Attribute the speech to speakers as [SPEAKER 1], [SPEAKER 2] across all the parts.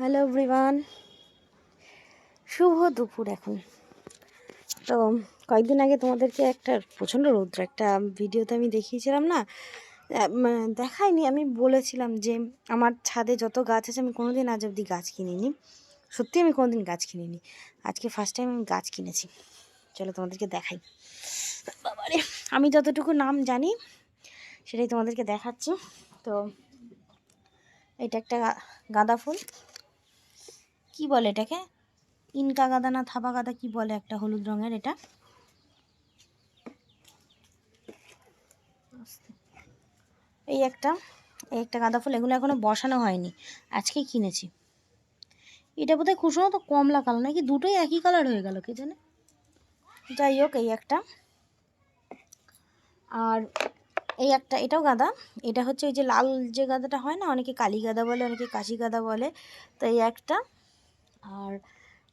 [SPEAKER 1] Hello everyone, শুভ দুপুর। এখন তো কয়েকদিন আগে তোমাদেরকে একটা প্রচণ্ড রৌদ্র একটা ভিডিওতে আমি দেখিয়েছিলাম না, দেখাইনি, আমি বলেছিলাম যে আমার ছাদে যত গাছ আছে আমি কোনোদিন আজ অবধি গাছ কিনিনি। সত্যি আমি কোনোদিন গাছ কিনিনি, আজকে ফার্স্ট টাইম আমি গাছ কিনেছি। চলো তোমাদেরকে দেখাই। বাবারে, আমি যতটুকু নাম জানি সেটাই তোমাদেরকে দেখাচ্ছি। তো এটা একটা গাঁদা ফুল, কি বলে এটাকে, ইনকা গাঁদা না থাবা গাঁদা কি বলে, একটা হলুদ রঙের। এটা এই একটা গাঁদা ফুল, এগুলো এখনো বসানো হয়নি, আজকেই কিনেছি। এটা বোধহয় খুব সম্ভবত কমলা কালার, নাকি দুটোই একই কালার হয়ে গেল কে জানে। যাই হোক, এই একটা, আর এই একটা, এটাও গাঁদা। এটা হচ্ছে ওই যে লাল যে গাঁদাটা হয় না, অনেকে কালী গাঁদা বলে, অনেকে কাশি গাঁদা বলে। তো এই একটা, আর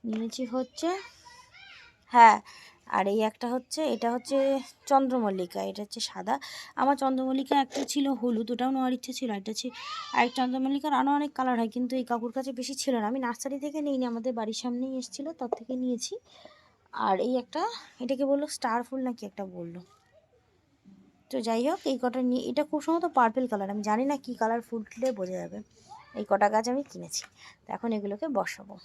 [SPEAKER 1] নিয়েছি হচ্ছে, হ্যাঁ, আর এই একটা হচ্ছে, এটা হচ্ছে চন্দ্রমল্লিকা, এটা হচ্ছে সাদা। আমার চন্দ্রমল্লিকা একটা ছিল হলুদ, ওটাও নেওয়ার ইচ্ছে ছিল। এটা হচ্ছে আর চন্দ্রমল্লিকার আরও অনেক কালার হয়, কিন্তু এই কাকুর কাছে বেশি ছিল না, আমি নার্সারি থেকে নিইনি, আমাদের বাড়ির সামনেই এসেছিলো, তার থেকে নিয়েছি। আর এই একটা, এটাকে বললো স্টার ফুল নাকি একটা বললো। তো যাই হোক, এই কটা নিয়ে, এটা খুব সম্ভবত পার্পেল কালার, আমি জানি না কী কালার ফুটলে বোঝা যাবে। এই কটা গাছ আমি কিনেছি, তো এখন এগুলোকে বসাবো।